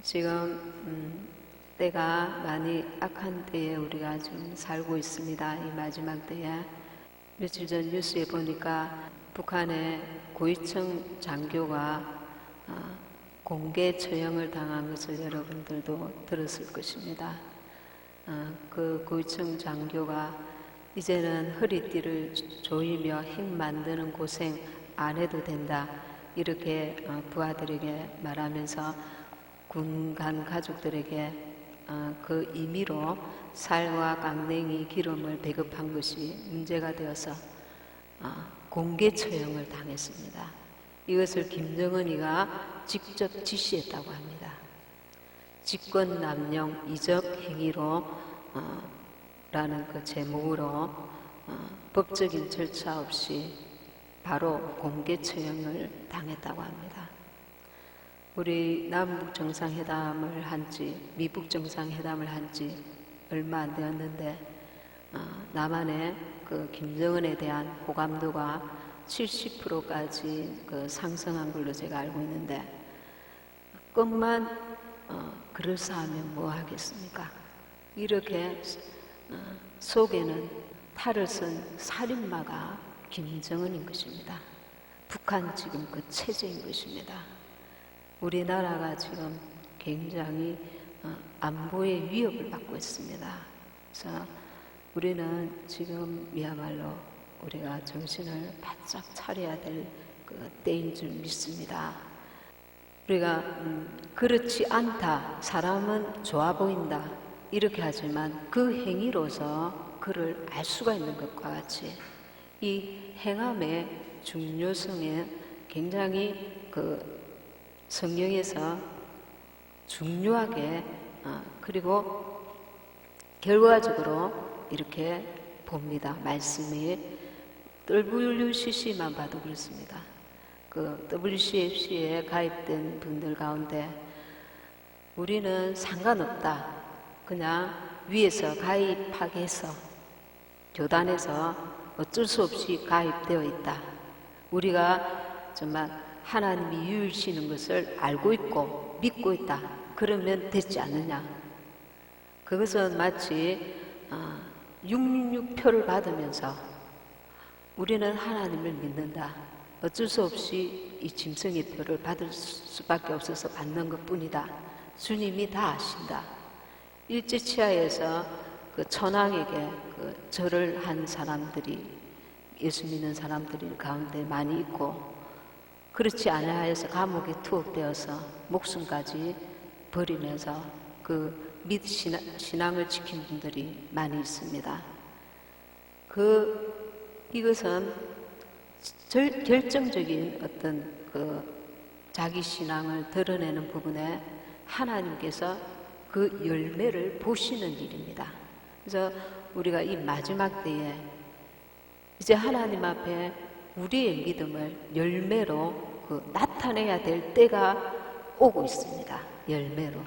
지금 때가 많이 악한 때에 우리가 지금 살고 있습니다. 이 마지막 때에 며칠 전 뉴스에 보니까 북한의 고위층 장교가 공개 처형을 당한 것을 여러분들도 들었을 것입니다. 그 고위층 장교가 이제는 허리띠를 조이며 힘 만드는 고생 안 해도 된다, 이렇게 부하들에게 말하면서 군간 가족들에게 그 임의로 살과 강냉이 기름을 배급한 것이 문제가 되어서 공개 처형을 당했습니다. 이것을 김정은이가 직접 지시했다고 합니다. 직권남용 이적 행위로 라는 그 제목으로 법적인 절차 없이 바로 공개 처형을 당했다고 합니다. 우리 남북 정상회담을 한지 미북 정상회담을 한지 얼마 안 되었는데 남한의 그 김정은에 대한 호감도가 70%까지 그 상승한 걸로 제가 알고 있는데, 것만 그럴싸하면 뭐 하겠습니까? 이렇게 속에는 탈을 쓴 살인마가 김정은인 것입니다. 북한 지금 그 체제인 것입니다. 우리나라가 지금 굉장히 안보의 위협을 받고 있습니다. 그래서 우리는 지금이야말로 우리가 정신을 바짝 차려야 될 그 때인 줄 믿습니다. 우리가 그렇지 않다, 사람은 좋아 보인다, 이렇게 하지만 그 행위로서 그를 알 수가 있는 것과 같이 이 행함의 중요성에 굉장히 그 성경에서 중요하게 그리고 결과적으로 이렇게 봅니다. 말씀이 WCC만 봐도 그렇습니다. 그 WCFC에 가입된 분들 가운데 우리는 상관없다, 그냥 위에서 가입하게 해서 교단에서 어쩔 수 없이 가입되어 있다, 우리가 정말 하나님이 유일시는 것을 알고 있고 믿고 있다, 그러면 됐지 않느냐. 그것은 마치 666표를 받으면서 우리는 하나님을 믿는다, 어쩔 수 없이 이 짐승의 표를 받을 수밖에 없어서 받는 것뿐이다, 주님이 다 아신다. 일제치하에서 그 천황에게 그 절을 한 사람들이, 예수 믿는 사람들이 가운데 많이 있고, 그렇지 아니하여서 감옥에 투옥되어서 목숨까지 버리면서 그 신앙을 지킨 분들이 많이 있습니다. 이것은 결정적인 어떤 그 자기 신앙을 드러내는 부분에 하나님께서 그 열매를 보시는 일입니다. 그래서 우리가 이 마지막 때에 이제 하나님 앞에 우리의 믿음을 열매로 나타내야 될 때가 오고 있습니다. 열매로.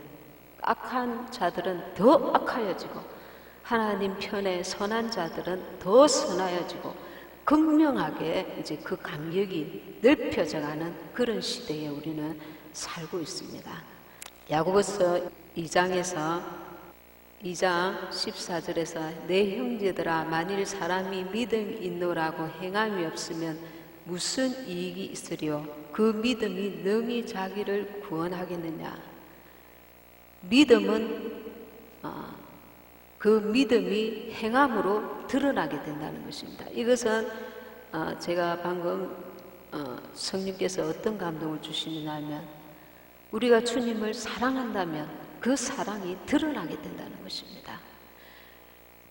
악한 자들은 더 악하여지고 하나님 편에 선한 자들은 더 선하여지고 극명하게 이제 그 간격이 넓혀져가는 그런 시대에 우리는 살고 있습니다. 야고보서 2장 14절에서 내 형제들아, 만일 사람이 믿음이 있노라고 행함이 없으면 무슨 이익이 있으리요? 그 믿음이 능히 자기를 구원하겠느냐? 믿음은 그 믿음이 행함으로 드러나게 된다는 것입니다. 이것은 제가 방금 성령께서 어떤 감동을 주시느냐면, 우리가 주님을 사랑한다면 그 사랑이 드러나게 된다는 것입니다.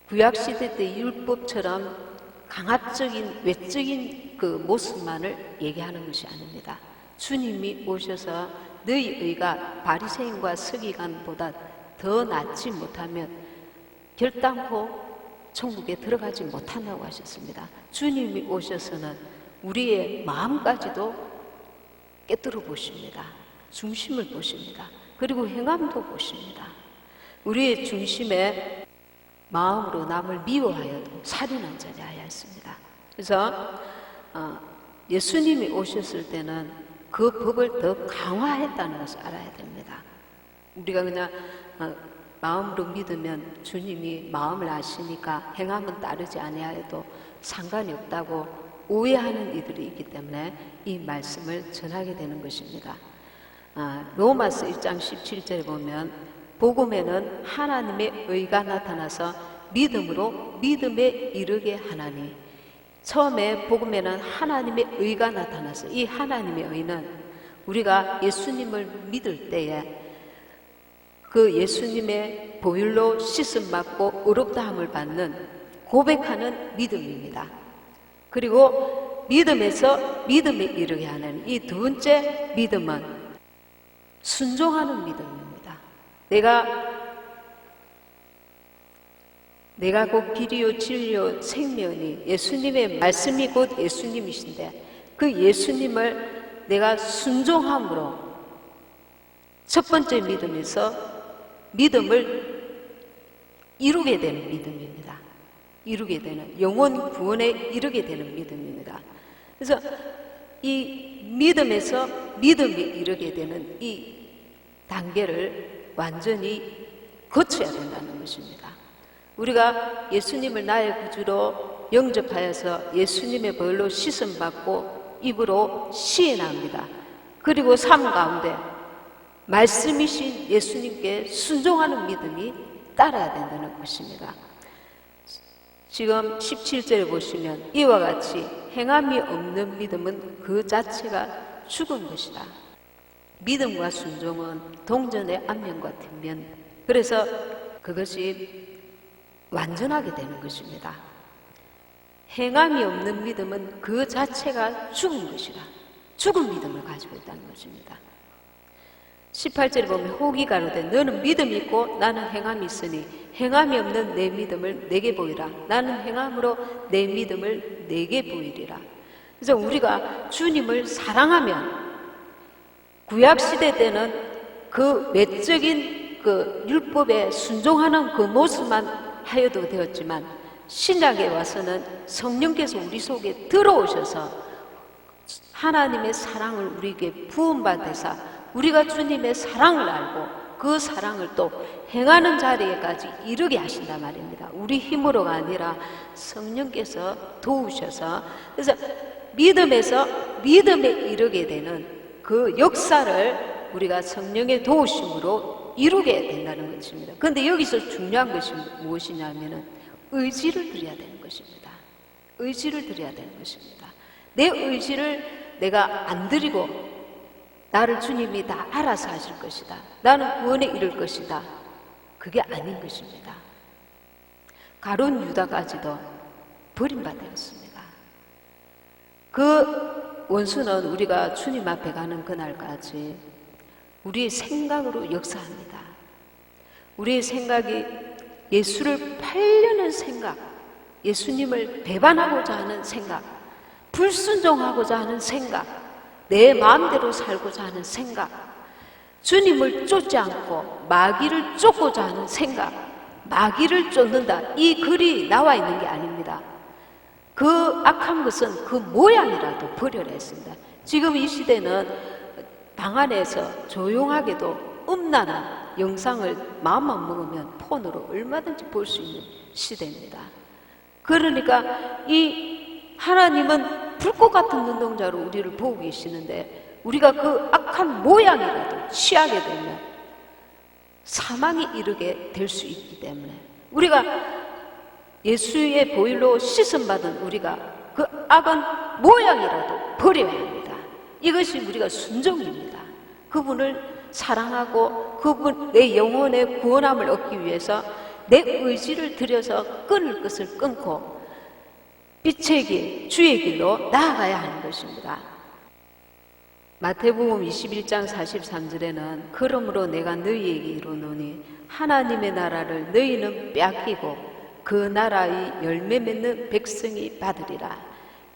구약시대 때 율법처럼 강압적인 외적인 그 모습만을 얘기하는 것이 아닙니다. 주님이 오셔서 너희 의가 바리새인과 서기관보다 더 낫지 못하면 결단코 천국에 들어가지 못한다고 하셨습니다. 주님이 오셔서는 우리의 마음까지도 깨뜨려 보십니다. 중심을 보십니다. 그리고 행함도 보십니다. 우리의 중심에 마음으로 남을 미워하여도 살인한 자리 하였습니다. 그래서 예수님이 오셨을 때는 그 법을 더 강화했다는 것을 알아야 됩니다. 우리가 그냥 마음으로 믿으면 주님이 마음을 아시니까 행함은 따르지 아니하여도 상관이 없다고 오해하는 이들이 있기 때문에 이 말씀을 전하게 되는 것입니다. 로마서 1장 17절에 보면 복음에는 하나님의 의가 나타나서 믿음으로 믿음에 이르게 하나니, 처음에 복음에는 하나님의 의가 나타나서 이 하나님의 의는 우리가 예수님을 믿을 때에 그 예수님의 보혈로 씻음받고 의롭다함을 받는 고백하는 믿음입니다. 그리고 믿음에서 믿음에 이르게 하는 이 두 번째 믿음은 순종하는 믿음입니다. 내가 곧 길이요 진리요 생명이니, 예수님의 말씀이 곧 예수님이신데 그 예수님을 내가 순종함으로 첫 번째 믿음에서 믿음을 이루게 되는 믿음입니다. 이루게 되는, 영혼 구원에 이르게 되는 믿음입니다. 그래서 이 믿음에서 믿음에 이르게 되는 이 단계를 완전히 거쳐야 된다는 것입니다. 우리가 예수님을 나의 구주로 영접하여서 예수님의 벌로 씻음받고 입으로 시인합니다. 그리고 삶 가운데 말씀이신 예수님께 순종하는 믿음이 따라야 된다는 것입니다. 지금 17절에 보시면 이와 같이 행함이 없는 믿음은 그 자체가 죽은 것이다. 믿음과 순종은 동전의 앞면과 뒷면, 그래서 그것이 완전하게 되는 것입니다. 행함이 없는 믿음은 그 자체가 죽은 것이다. 죽은 믿음을 가지고 있다는 것입니다. 18절에 보면 혹이 가로되 너는 믿음이 있고 나는 행함이 있으니 행함이 없는 내 믿음을 내게 보이라. 나는 행함으로 내 믿음을 내게 보이리라. 그래서 우리가 주님을 사랑하면, 구약시대 때는 그 외적인 그 율법에 순종하는 그 모습만 하여도 되었지만 신약에 와서는 성령께서 우리 속에 들어오셔서 하나님의 사랑을 우리에게 부음받으사 우리가 주님의 사랑을 알고 그 사랑을 또 행하는 자리에까지 이르게 하신단 말입니다. 우리 힘으로가 아니라 성령께서 도우셔서, 그래서 믿음에서 믿음에 이르게 되는 그 역사를 우리가 성령의 도우심으로 이루게 된다는 것입니다. 그런데 여기서 중요한 것이 무엇이냐면은 의지를 드려야 되는 것입니다. 의지를 드려야 되는 것입니다. 내 의지를 내가 안 드리고 나를 주님이 다 알아서 하실 것이다, 나는 구원에 이를 것이다, 그게 아닌 것입니다. 가룟 유다까지도 버림받았습니다. 그 원수는 우리가 주님 앞에 가는 그날까지 우리의 생각으로 역사합니다. 우리의 생각이 예수를 팔려는 생각, 예수님을 배반하고자 하는 생각, 불순종하고자 하는 생각, 내 마음대로 살고자 하는 생각, 주님을 쫓지 않고 마귀를 쫓고자 하는 생각, 마귀를 쫓는다, 이 글이 나와 있는 게 아닙니다. 그 악한 것은 그 모양이라도 버려야 했습니다. 지금 이 시대는 방 안에서 조용하게도 음란한 영상을 마음만 먹으면 폰으로 얼마든지 볼 수 있는 시대입니다. 그러니까 이 하나님은 불꽃 같은 눈동자로 우리를 보고 계시는데 우리가 그 악한 모양이라도 취하게 되면 사망이 이르게 될 수 있기 때문에 우리가 예수의 보혈로 씻음받은 우리가 그 악한 모양이라도 버려야 합니다. 이것이 우리가 순종입니다. 그분을 사랑하고 그분 내 영혼의 구원함을 얻기 위해서 내 의지를 들여서 끊을 것을 끊고 빛의 길, 주의 길로 나아가야 하는 것입니다. 마태복음 21장 43절에는 그러므로 내가 너희에게 이르노니 하나님의 나라를 너희는 빼앗기고 그 나라의 열매 맺는 백성이 받으리라.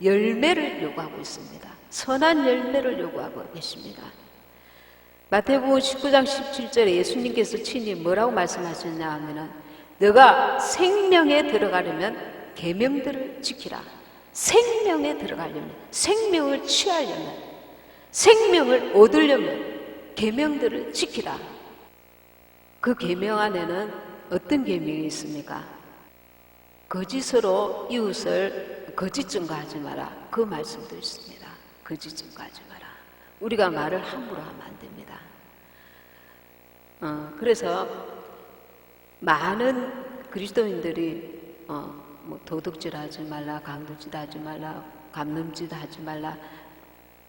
열매를 요구하고 있습니다. 선한 열매를 요구하고 계십니다. 마태복음 19장 17절에 예수님께서 친히 뭐라고 말씀하셨냐 하면은 너가 생명에 들어가려면 계명들을 지키라. 생명에 들어가려면, 생명을 취하려면, 생명을 얻으려면 계명들을 지키라. 그 계명 안에는 어떤 계명이 있습니까? 거짓으로 이웃을 거짓 증거하지 마라. 그 말씀도 있습니다. 거짓 증거하지 마라. 우리가 말을 함부로 하면 안 됩니다. 그래서 많은 그리스도인들이 뭐 도둑질하지 말라, 강도질하지 말라, 감넘질하지 말라,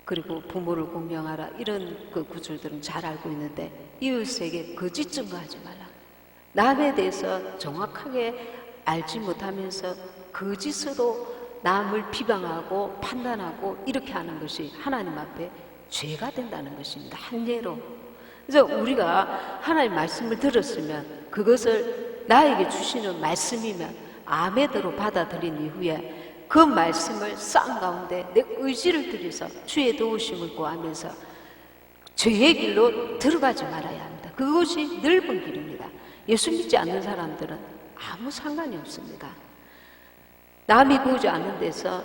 그리고 부모를 공경하라, 이런 그 구절들은 잘 알고 있는데, 이웃에게 거짓 증거하지 말라. 남에 대해서 정확하게 알지 못하면서 거짓으로 남을 비방하고 판단하고 이렇게 하는 것이 하나님 앞에 죄가 된다는 것입니다. 한 예로. 그래서 우리가 하나님 말씀을 들었으면 그것을 나에게 주시는 말씀이면 아멘으로 받아들인 이후에 그 말씀을 쌍 가운데 내 의지를 들여서 주의 도우심을 구하면서 죄의 길로 들어가지 말아야 합니다. 그것이 넓은 길입니다. 예수 믿지 않는 사람들은 아무 상관이 없습니다. 남이 보지 않는 데서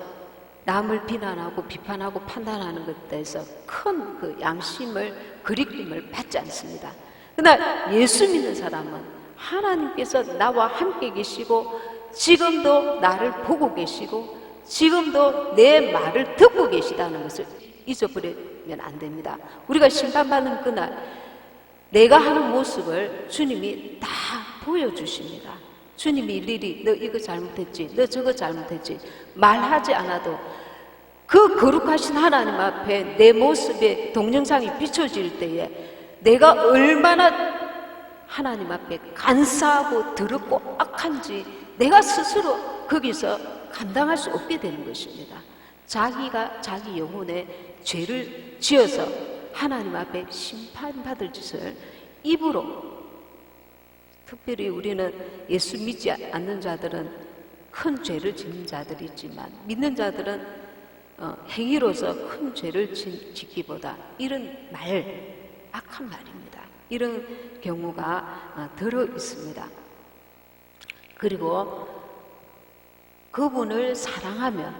남을 비난하고 비판하고 판단하는 것에 대해서 큰 그 양심을, 그리낌을 받지 않습니다. 그러나 예수 믿는 사람은 하나님께서 나와 함께 계시고 지금도 나를 보고 계시고 지금도 내 말을 듣고 계시다는 것을 잊어버리면 안 됩니다. 우리가 심판받는 그날 내가 하는 모습을 주님이 다 보여주십니다. 주님이 일일이 너 이거 잘못했지, 너 저거 잘못했지 말하지 않아도 그 거룩하신 하나님 앞에 내 모습의 동영상이 비춰질 때에 내가 얼마나 하나님 앞에 간사하고 더럽고 악한지 내가 스스로 거기서 감당할 수 없게 되는 것입니다. 자기가 자기 영혼에 죄를 지어서 하나님 앞에 심판받을 짓을 입으로, 특별히 우리는 예수 믿지 않는 자들은 큰 죄를 짓는 자들이 있지만 믿는 자들은 행위로서 큰 죄를 짓기보다 이런 말, 악한 말입니다. 이런 경우가 들어 있습니다. 그리고 그분을 사랑하면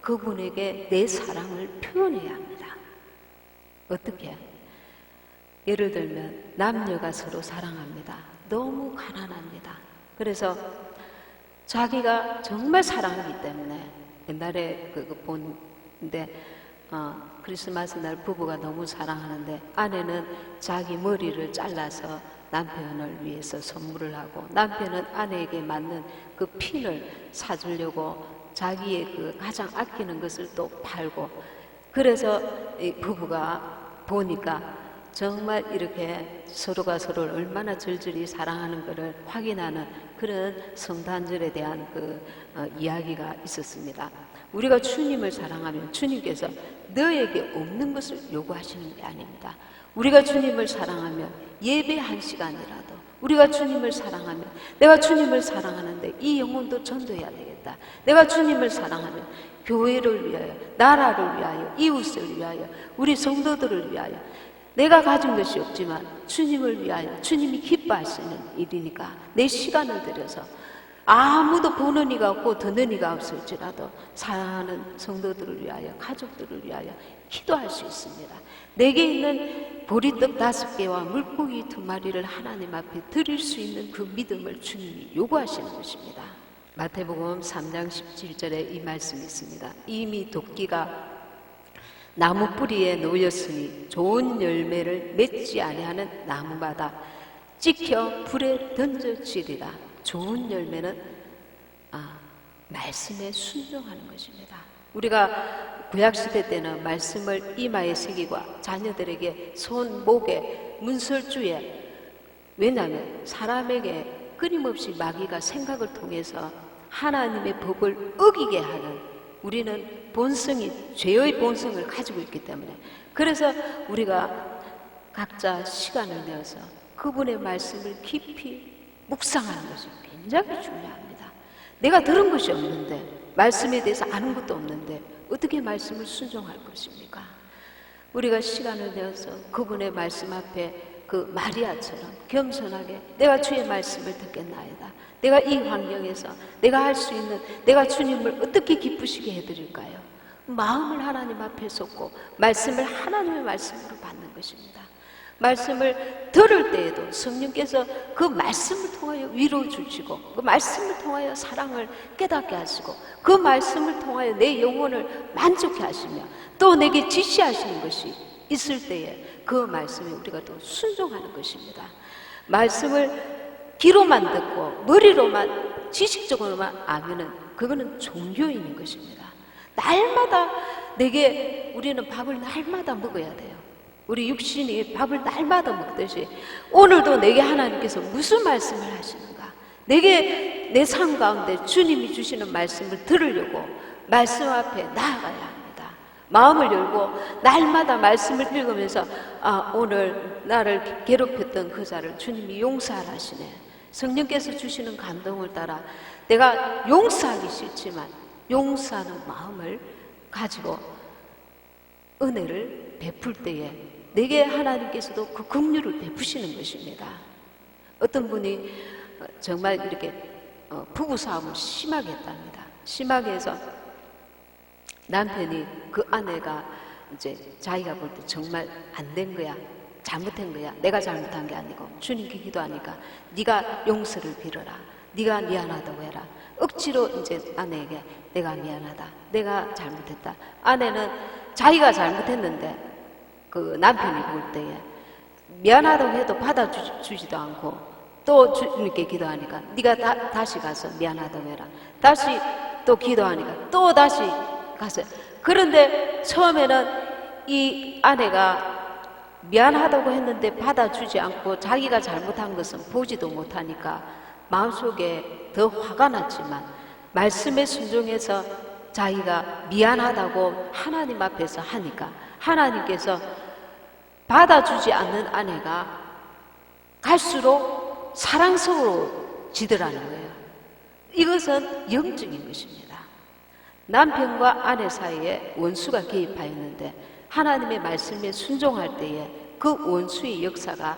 그분에게 내 사랑을 표현해야 합니다. 어떻게? 예를 들면 남녀가 서로 사랑합니다. 너무 가난합니다. 그래서 자기가 정말 사랑하기 때문에 옛날에 본데 크리스마스 날 부부가 너무 사랑하는데 아내는 자기 머리를 잘라서 남편을 위해서 선물을 하고 남편은 아내에게 맞는 그 핀을 사주려고 자기의 그 가장 아끼는 것을 또 팔고, 그래서 이 부부가 보니까 정말 이렇게 서로가 서로를 얼마나 절절히 사랑하는 것을 확인하는 그런 성탄절에 대한 이야기가 있었습니다. 우리가 주님을 사랑하면 주님께서 너에게 없는 것을 요구하시는 게 아닙니다. 우리가 주님을 사랑하면 예배 한 시간이라도, 우리가 주님을 사랑하면 내가 주님을 사랑하는데 이 영혼도 전도해야 되겠다. 내가 주님을 사랑하면 교회를 위하여, 나라를 위하여, 이웃을 위하여, 우리 성도들을 위하여, 내가 가진 것이 없지만 주님을 위하여 주님이 기뻐하시는 일이니까 내 시간을 들여서 아무도 보는 이가 없고 듣는 이가 없을지라도 사랑하는 성도들을 위하여, 가족들을 위하여 기도할 수 있습니다. 내게 있는 보리떡 5개와 물고기 2마리를 하나님 앞에 드릴 수 있는 그 믿음을 주님이 요구하시는 것입니다. 마태복음 3장 17절에 이 말씀이 있습니다. 이미 도끼가 나무 뿌리에 놓였으니 좋은 열매를 맺지 아니하는 나무마다 찍혀 불에 던져지리라. 좋은 열매는 말씀에 순종하는 것입니다. 우리가 구약시대 때는 말씀을 이마에 새기고 자녀들에게 손, 목에, 문설주에, 왜냐하면 사람에게 끊임없이 마귀가 생각을 통해서 하나님의 법을 어기게 하는, 우리는 본성이 죄의 본성을 가지고 있기 때문에, 그래서 우리가 각자 시간을 내어서 그분의 말씀을 깊이 묵상하는 것이 굉장히 중요합니다. 내가 들은 것이 없는데, 말씀에 대해서 아는 것도 없는데 어떻게 말씀을 순종할 것입니까? 우리가 시간을 내어서 그분의 말씀 앞에 그 마리아처럼 겸손하게 내가 주의 말씀을 듣겠나이다. 내가 이 환경에서 내가 할 수 있는, 내가 주님을 어떻게 기쁘시게 해드릴까요? 마음을 하나님 앞에 쏟고 말씀을 하나님의 말씀으로 받는 것입니다. 말씀을 들을 때에도 성령께서 그 말씀을 통하여 위로 주시고, 그 말씀을 통하여 사랑을 깨닫게 하시고, 그 말씀을 통하여 내 영혼을 만족해 하시며 또 내게 지시하시는 것이 있을 때에 그 말씀에 우리가 또 순종하는 것입니다. 말씀을 귀로만 듣고 머리로만 지식적으로만 아면은 그거는 종교인인 것입니다. 날마다 내게 우리는 밥을 날마다 먹어야 돼요. 우리 육신이 밥을 날마다 먹듯이 오늘도 내게 하나님께서 무슨 말씀을 하시는가, 내게 내 삶 가운데 주님이 주시는 말씀을 들으려고 말씀 앞에 나아가야 합니다. 마음을 열고 날마다 말씀을 읽으면서 오늘 나를 괴롭혔던 그 자를 주님이 용서하시네. 성령께서 주시는 감동을 따라 내가 용서하기 싫지만 용서하는 마음을 가지고 은혜를 베풀 때에 내게 하나님께서도 그 긍휼을 베푸시는 것입니다. 어떤 분이 정말 이렇게 부부싸움을 심하게 했답니다. 심하게 해서 남편이 그 아내가 이제 자기가 볼 때 정말 안 된 거야, 잘못한 거야, 내가 잘못한 게 아니고 주님께 기도하니까 네가 용서를 빌어라, 네가 미안하다고 해라. 억지로 이제 아내에게 내가 미안하다, 내가 잘못했다. 아내는 자기가 잘못했는데 그 남편이 볼 때에 미안하다고 해도 받아주지도 않고 또 주님께 기도하니까 네가 다시 가서 미안하다고 해라. 다시 또 기도하니까 또 다시 가서. 그런데 처음에는 이 아내가 미안하다고 했는데 받아주지 않고 자기가 잘못한 것은 보지도 못하니까 마음속에 더 화가 났지만 말씀에 순종해서 자기가 미안하다고 하나님 앞에서 하니까 하나님께서 받아주지 않는 아내가 갈수록 사랑스러워지더라는 거예요. 이것은 영적인 것입니다. 남편과 아내 사이에 원수가 개입하였는데 하나님의 말씀에 순종할 때에 그 원수의 역사가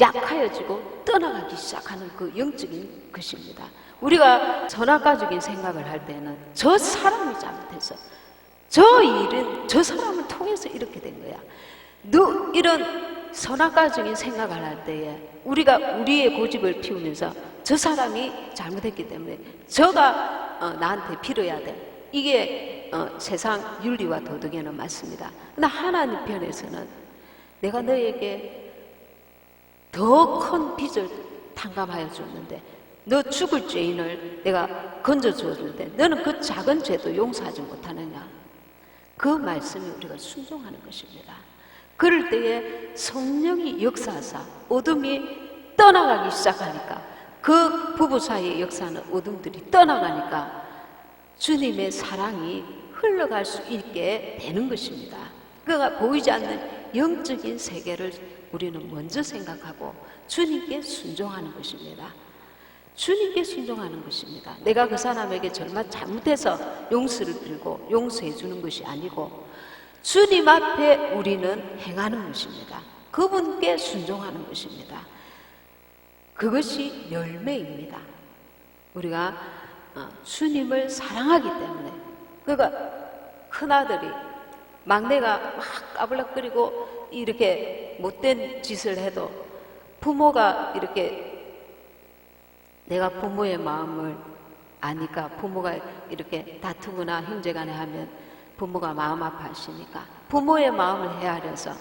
약하여지고 떠나가기 시작하는 그 영적인 것입니다. 우리가 선악가적인 생각을 할 때는 저 사람이 잘못해서 저 일은 저 사람을 통해서 이렇게 된 거야. 이런 선악가적인 생각을 할 때에 우리가 우리의 고집을 피우면서 저 사람이 잘못했기 때문에 저가 나한테 빌어야 돼. 이게 세상 윤리와 도덕에는 맞습니다. 그러나 하나님 편에서는 내가 너에게 더 큰 빚을 탕감하여 줬는데 너 죽을 죄인을 내가 건져주었는데 너는 그 작은 죄도 용서하지 못하느냐. 그 말씀에 우리가 순종하는 것입니다. 그럴 때에 성령이 역사하사 어둠이 떠나가기 시작하니까 그 부부 사이의 역사는 어둠들이 떠나가니까 주님의 사랑이 흘러갈 수 있게 되는 것입니다. 그가 보이지 않는 영적인 세계를 우리는 먼저 생각하고 주님께 순종하는 것입니다. 주님께 순종하는 것입니다. 내가 그 사람에게 정말 잘못해서 용서를 빌고 용서해 주는 것이 아니고 주님 앞에 우리는 행하는 것입니다. 그분께 순종하는 것입니다. 그것이 열매입니다. 우리가 주님을 사랑하기 때문에. 그러니까 큰아들이 막내가 막 까불락거리고 이렇게 못된 짓을 해도 부모가 이렇게 내가 부모의 마음을 아니까 부모가 이렇게 다투거나 형제간에 하면 부모가 마음 아파하시니까 부모의 마음을 헤아려서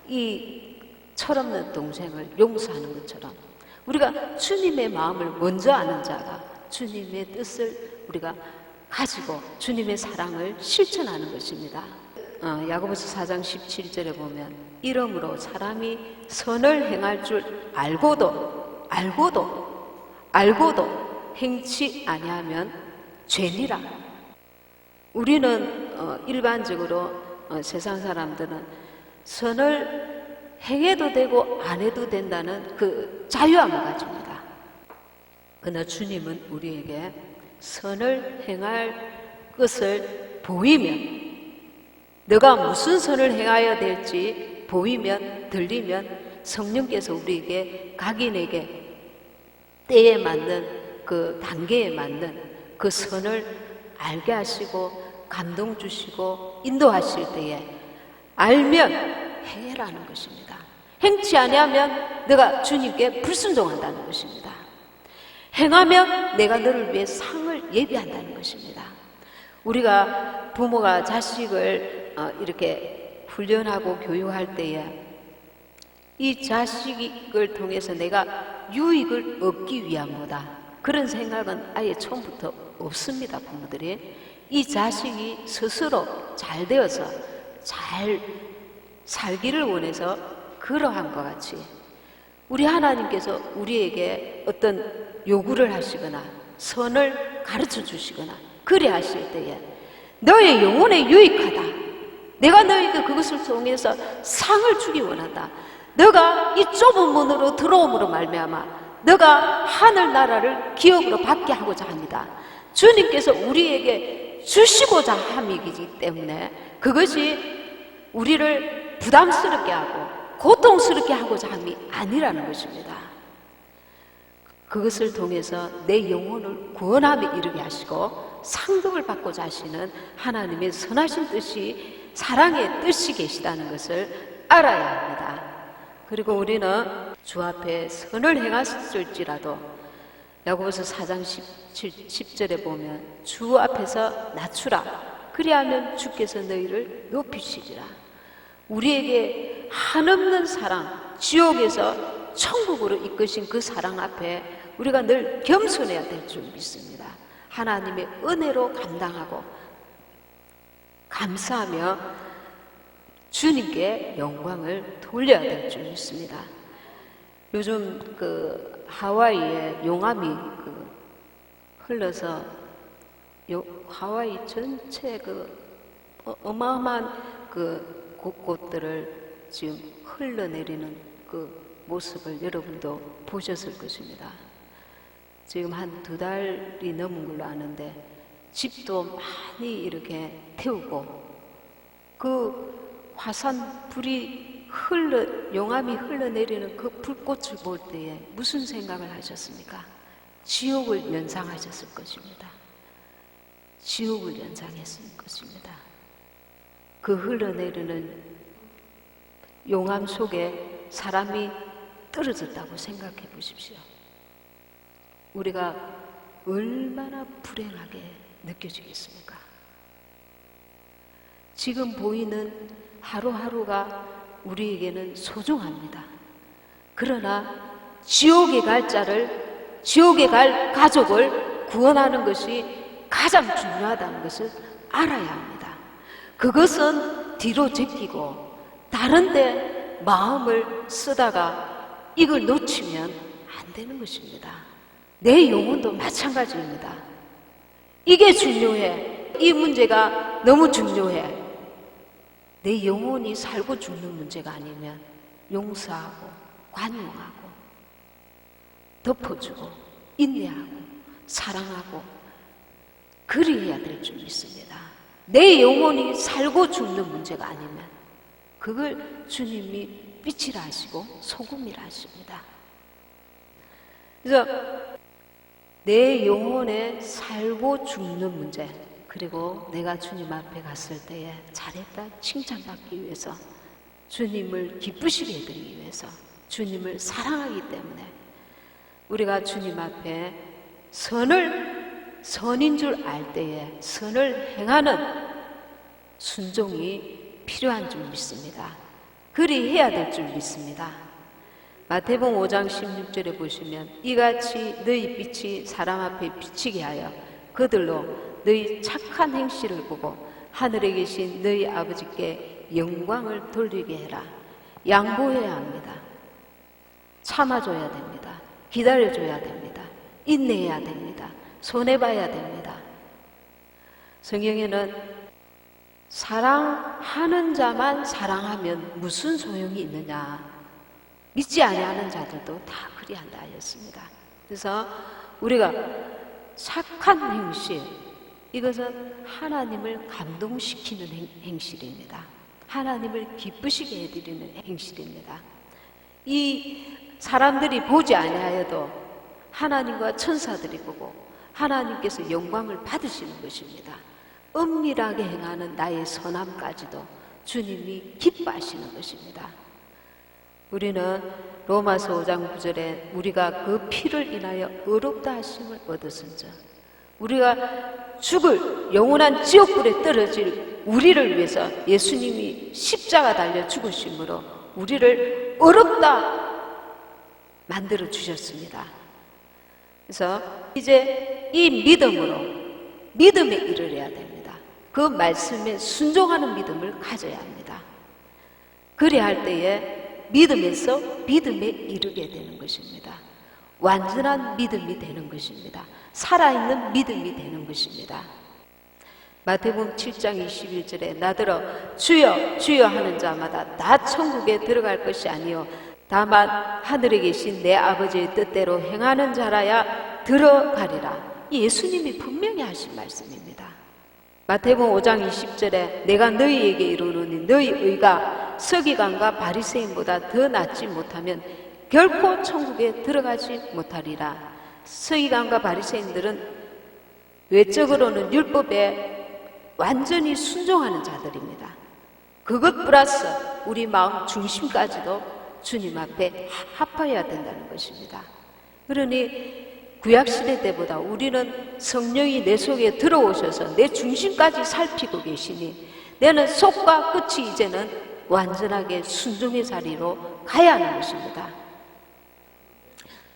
이 철없는 동생을 용서하는 것처럼 우리가 주님의 마음을 먼저 아는 자가 주님의 뜻을 우리가 가지고 주님의 사랑을 실천하는 것입니다. 야고보서 4장 17절에 보면 이러므로 사람이 선을 행할 줄 알고도 행치 아니하면 죄니라. 우리는 일반적으로 세상 사람들은 선을 행해도 되고 안 해도 된다는 그 자유함을 가집니다. 그러나 주님은 우리에게 선을 행할 것을 보이면 너가 무슨 선을 행하여야 될지 보이면 들리면 성령께서 우리에게 각인에게 때에 맞는 그 단계에 맞는 그 선을 알게 하시고 감동 주시고 인도하실 때에 알면 행해라는 것입니다. 행치 아니하면 너가 주님께 불순종한다는 것입니다. 행하면 내가 너를 위해 상을 예비한다는 것입니다. 우리가 부모가 자식을 이렇게 훈련하고 교육할 때에 이 자식을 통해서 내가 유익을 얻기 위함보다 그런 생각은 아예 처음부터 없습니다. 부모들이 이 자식이 스스로 잘 되어서 잘 살기를 원해서 그러한 것 같이 우리 하나님께서 우리에게 어떤 요구를 하시거나 선을 가르쳐 주시거나 그리 하실 때에 너의 영혼에 유익하다, 내가 너에게 그것을 통해서 상을 주기 원한다, 너가 이 좁은 문으로 들어옴으로 말미암아 너가 하늘나라를 기업으로 받게 하고자 합니다. 주님께서 우리에게 주시고자 함이기 때문에 그것이 우리를 부담스럽게 하고 고통스럽게 하고자 함이 아니라는 것입니다. 그것을 통해서 내 영혼을 구원함에 이르게 하시고 상급을 받고자 하시는 하나님의 선하신 뜻이, 사랑의 뜻이 계시다는 것을 알아야 합니다. 그리고 우리는 주 앞에 선을 행하실지라도 야고보서 4장 10절에 보면 주 앞에서 낮추라, 그리하면 주께서 너희를 높이시리라. 우리에게 한없는 사랑, 지옥에서 천국으로 이끄신 그 사랑 앞에 우리가 늘 겸손해야 될 줄 믿습니다. 하나님의 은혜로 감당하고 감사하며 주님께 영광을 돌려야 될 줄 믿습니다. 요즘 그 하와이에 용암이 흘러서 하와이 전체 어마어마한 곳들을 지금 흘러내리는 그 모습을 여러분도 보셨을 것입니다. 지금 한 2달이 넘은 걸로 아는데 집도 많이 이렇게 태우고 그 화산 불이 용암이 흘러내리는 그 불꽃을 볼 때에 무슨 생각을 하셨습니까? 지옥을 연상하셨을 것입니다. 지옥을 연상했을 것입니다. 그 흘러내리는 용암 속에 사람이 떨어졌다고 생각해 보십시오. 우리가 얼마나 불행하게 느껴지겠습니까? 지금 보이는 하루하루가 우리에게는 소중합니다. 그러나 지옥에 갈 자를, 지옥에 갈 가족을 구원하는 것이 가장 중요하다는 것을 알아야 합니다. 그것은 뒤로 제끼고 다른 데 마음을 쓰다가 이걸 놓치면 안 되는 것입니다. 내 영혼도 마찬가지입니다. 이게 중요해. 이 문제가 너무 중요해. 내 영혼이 살고 죽는 문제가 아니면 용서하고 관용하고 덮어주고 인내하고 사랑하고 그리해야 될 줄 믿습니다. 내 영혼이 살고 죽는 문제가 아니면 그걸 주님이 빛이라 하시고 소금이라 하십니다. 그래서 내 영혼에 살고 죽는 문제, 그리고 내가 주님 앞에 갔을 때에 잘했다 칭찬받기 위해서, 주님을 기쁘시게 해드리기 위해서, 주님을 사랑하기 때문에 우리가 주님 앞에 선인 줄 알 때에 선을 행하는 순종이 필요한 줄 믿습니다. 그리 해야 될 줄 믿습니다. 마태복음 5장 16절에 보시면 이같이 너희 빛이 사람 앞에 비치게 하여 그들로 너희 착한 행실을 보고 하늘에 계신 너희 아버지께 영광을 돌리게 해라. 양보해야 합니다. 참아줘야 됩니다. 기다려줘야 됩니다. 인내해야 됩니다. 손해봐야 됩니다. 성경에는 사랑하는 자만 사랑하면 무슨 소용이 있느냐, 믿지 아니하는 자들도 다 그리한다 하였습니다. 그래서 우리가 착한 행실, 이것은 하나님을 감동시키는 행실입니다. 하나님을 기쁘시게 해드리는 행실입니다. 이 사람들이 보지 아니하여도 하나님과 천사들이 보고 하나님께서 영광을 받으시는 것입니다. 은밀하게 행하는 나의 선함까지도 주님이 기뻐하시는 것입니다. 우리는 로마서 5장 9절에 우리가 그 피를 인하여 의롭다 하심을 얻었은즉, 우리가 죽을 영원한 지옥불에 떨어질 우리를 위해서 예수님이 십자가 달려 죽으심으로 우리를 의롭다 만들어 주셨습니다. 그래서 이제 이 믿음으로 믿음에 이르러야 됩니다. 그 말씀에 순종하는 믿음을 가져야 합니다. 그래야 할 때에 믿음에서 믿음에 이르게 되는 것입니다. 완전한 믿음이 되는 것입니다. 살아있는 믿음이 되는 것입니다. 마태복음 7장 21절에 나더러 주여 주여 하는 자마다 다 천국에 들어갈 것이 아니요 다만 하늘에 계신 내 아버지의 뜻대로 행하는 자라야 들어가리라. 예수님이 분명히 하신 말씀입니다. 마태복음 5장 20절에 내가 너희에게 이르노니 너희 의가 서기관과 바리새인보다 더 낫지 못하면 결코 천국에 들어가지 못하리라. 서기관과 바리새인들은 외적으로는 율법에 완전히 순종하는 자들입니다. 그것 플러스 우리 마음 중심까지도 주님 앞에 합하여야 된다는 것입니다. 그러니 구약시대 때보다 우리는 성령이 내 속에 들어오셔서 내 중심까지 살피고 계시니 내는 속과 끝이 이제는 완전하게 순종의 자리로 가야 하는 것입니다.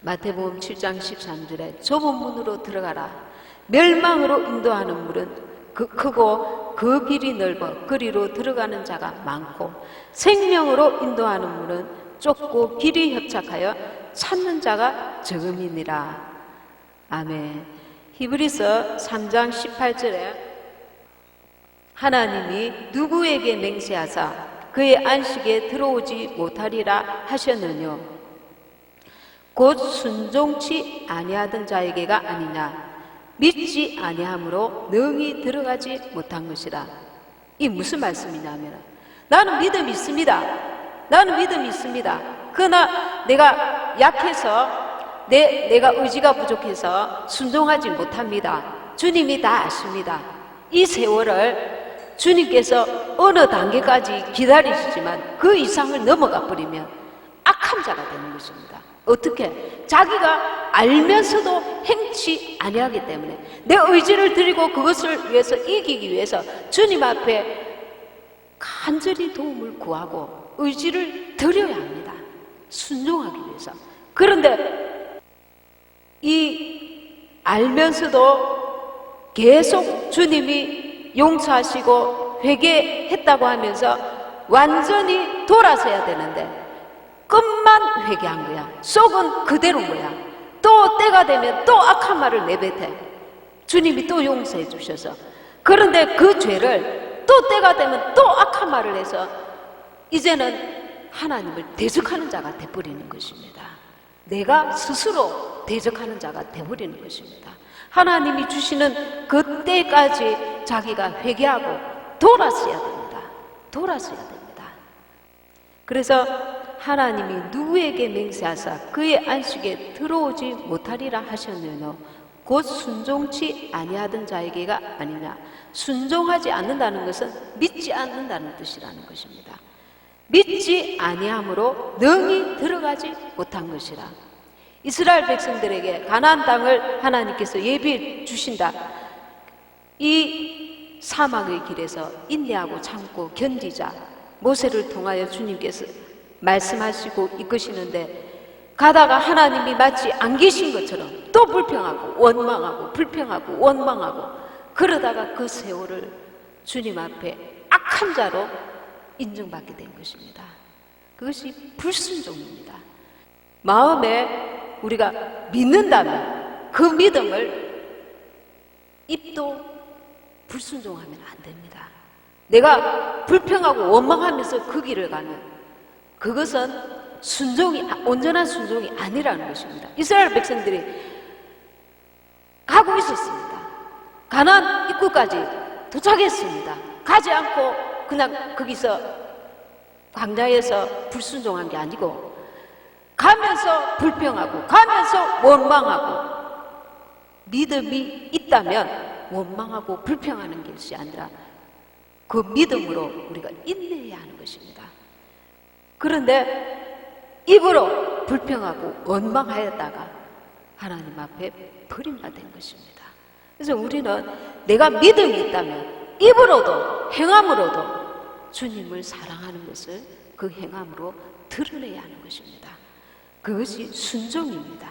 마태복음 7장 13절에 좁은 문으로 들어가라. 멸망으로 인도하는 문은 크고 그 길이 넓어 그리로 들어가는 자가 많고 생명으로 인도하는 문은 좁고 길이 협착하여 찾는 자가 적음이니라. 아멘. 히브리서 3장 18절에 하나님이 누구에게 맹세하사 그의 안식에 들어오지 못하리라 하셨느뇨 곧 순종치 아니하던 자에게가 아니냐 믿지 아니함으로 능히 들어가지 못한 것이라. 이 무슨 말씀이냐면 나는 믿음이 있습니다. 나는 믿음이 있습니다. 그러나 내가 약해서 내가 의지가 부족해서 순종하지 못합니다. 주님이 다 아십니다. 이 세월을 주님께서 어느 단계까지 기다리시지만 그 이상을 넘어가 버리면 악한 자가 되는 것입니다. 어떻게? 자기가 알면서도 행치 아니하기 때문에 내 의지를 드리고 그것을 위해서 이기기 위해서 주님 앞에 간절히 도움을 구하고 의지를 드려야 합니다. 순종하기 위해서. 그런데 이 알면서도 계속 주님이 용서하시고 회개했다고 하면서 완전히 돌아서야 되는데 끝만 회개한 거야. 속은 그대로인 거야. 또 때가 되면 또 악한 말을 내뱉어. 주님이 또 용서해 주셔서. 그런데 그 죄를 또 때가 되면 또 악한 말을 해서 이제는 하나님을 대적하는 자가 돼버리는 것입니다. 내가 스스로 대적하는 자가 돼버리는 것입니다. 하나님이 주시는 그때까지 자기가 회개하고 돌아서야 됩니다. 돌아서야 됩니다. 그래서 하나님이 누구에게 맹세하사 그의 안식에 들어오지 못하리라 하셨느뇨 곧 순종치 아니하던 자에게가 아니냐. 순종하지 않는다는 것은 믿지 않는다는 뜻이라는 것입니다. 믿지 아니함으로 능히 들어가지 못한 것이라. 이스라엘 백성들에게 가나안 땅을 하나님께서 예비해 주신다. 이 사막의 길에서 인내하고 참고 견디자. 모세를 통하여 주님께서 말씀하시고 이끄시는데 가다가 하나님이 마치 안 계신 것처럼 또 불평하고 원망하고 불평하고 원망하고 그러다가 그 세월을 주님 앞에 악한 자로 인정받게 된 것입니다. 그것이 불순종입니다. 마음에 우리가 믿는다면 그 믿음을 입도 불순종하면 안 됩니다. 내가 불평하고 원망하면서 그 길을 가면 그것은 온전한 순종이 아니라는 것입니다. 이스라엘 백성들이 가고 있었습니다. 가나안 입구까지 도착했습니다. 가지 않고 그냥 거기서 광야에서 불순종한 게 아니고 가면서 불평하고 가면서 원망하고 믿음이 있다면 원망하고 불평하는 것이 아니라 그 믿음으로 우리가 인내해야 하는 것입니다. 그런데 입으로 불평하고 원망하였다가 하나님 앞에 버림받은 것입니다. 그래서 우리는 내가 믿음이 있다면 입으로도 행함으로도 주님을 사랑하는 것을 그 행함으로 드러내야 하는 것입니다. 그것이 순종입니다.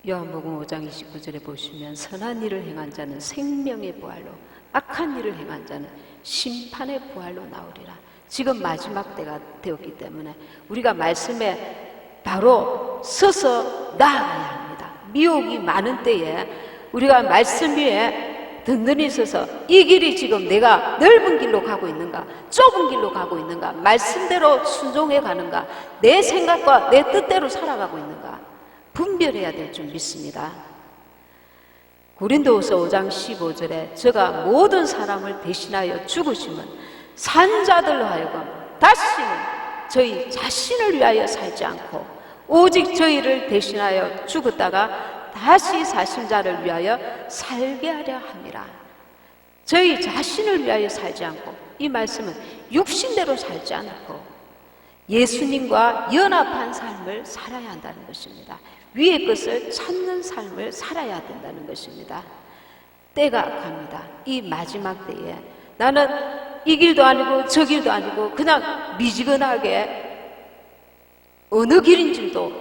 요한복음 5장 29절에 보시면 선한 일을 행한 자는 생명의 부활로, 악한 일을 행한 자는 심판의 부활로 나오리라. 지금 마지막 때가 되었기 때문에 우리가 말씀에 바로 서서 나아가야 합니다. 미혹이 많은 때에 우리가 말씀 위에 든든히 서서 이 길이 지금 내가 넓은 길로 가고 있는가, 좁은 길로 가고 있는가, 말씀대로 순종해 가는가, 내 생각과 내 뜻대로 살아가고 있는가 분별해야 될 줄 믿습니다. 고린도후서 5장 15절에 저가 모든 사람을 대신하여 죽으심은 산자들로 하여금 다시는 저희 자신을 위하여 살지 않고 오직 저희를 대신하여 죽었다가 다시 사신 자를 위하여 살게 하려 함이라. 저희 자신을 위하여 살지 않고, 이 말씀은 육신대로 살지 않고 예수님과 연합한 삶을 살아야 한다는 것입니다. 위의 것을 찾는 삶을 살아야 된다는 것입니다. 때가 갑니다. 이 마지막 때에 나는 이 길도 아니고 저 길도 아니고 그냥 미지근하게 어느 길인 줄도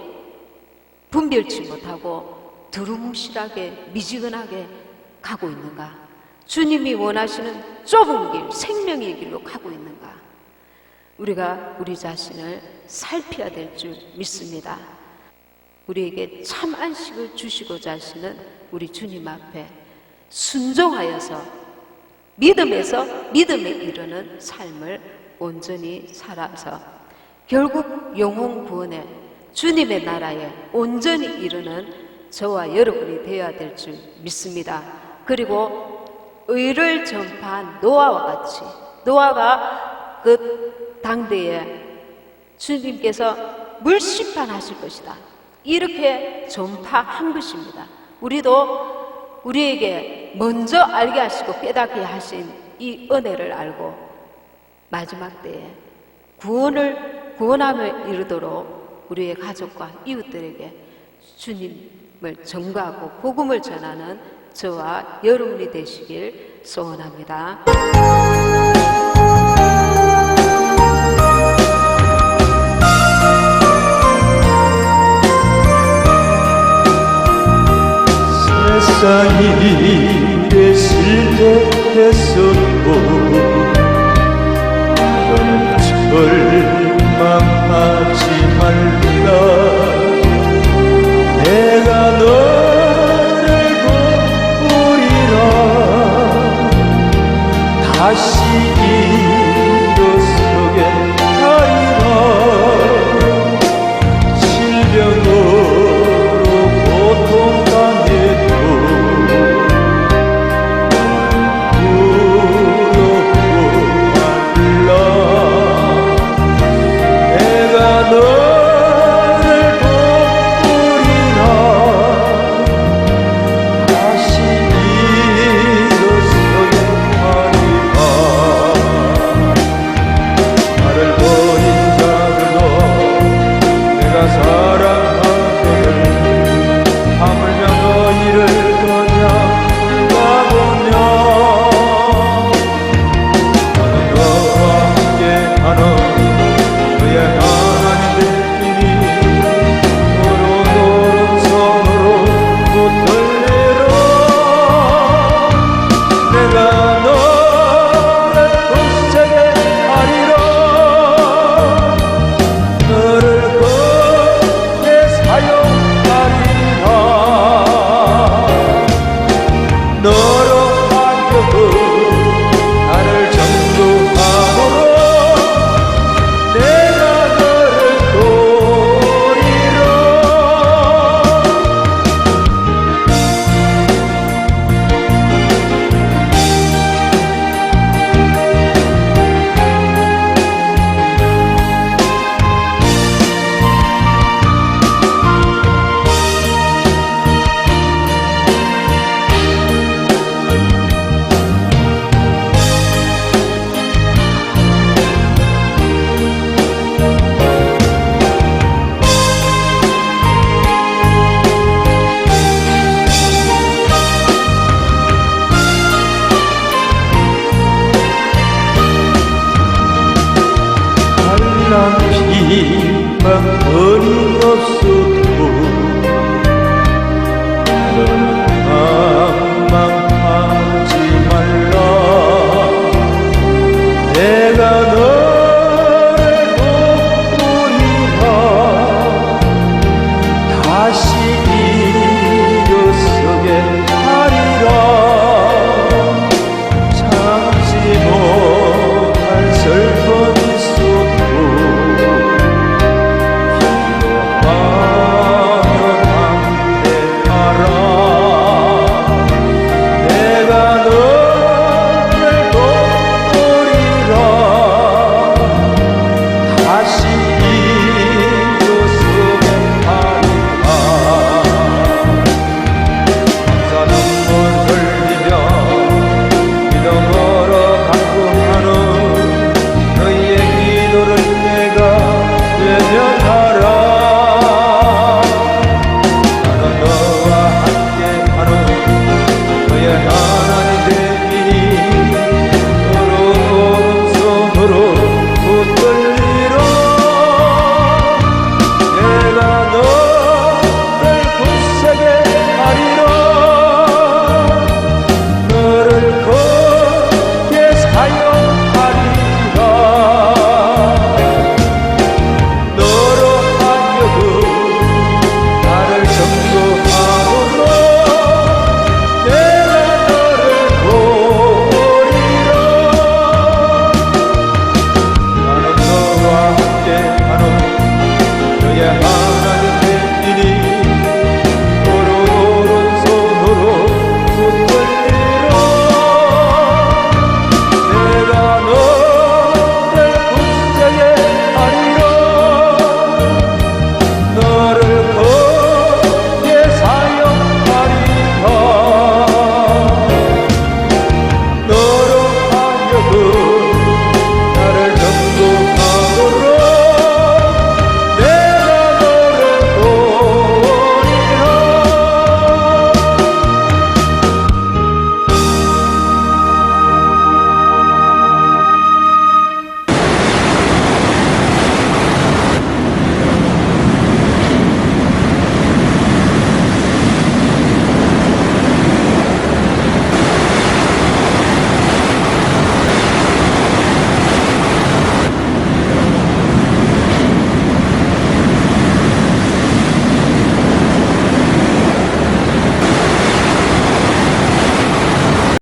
분별치 못하고 두루뭉실하게 미지근하게 가고 있는가? 주님이 원하시는 좁은 길, 생명의 길로 가고 있는가? 우리가 우리 자신을 살펴야 될 줄 믿습니다. 우리에게 참 안식을 주시고자 하시는 우리 주님 앞에 순종하여서 믿음에서 믿음에 이르는 삶을 온전히 살아서 결국 영혼 구원에 주님의 나라에 온전히 이르는 저와 여러분이 되어야 될 줄 믿습니다. 그리고 의를 전파한 노아와 같이, 노아가 그 당대에 주님께서 물심판하실 것이다, 이렇게 전파한 것입니다. 우리도 우리에게 먼저 알게 하시고 깨닫게 하신 이 은혜를 알고 마지막 때에 구원함에 이르도록 우리의 가족과 이웃들에게 주님을 전가하고 복음을 전하는 저와 여러분이 되시길 소원합니다. 세상 일에 실패했었고 너는 절망하지 말라. 내가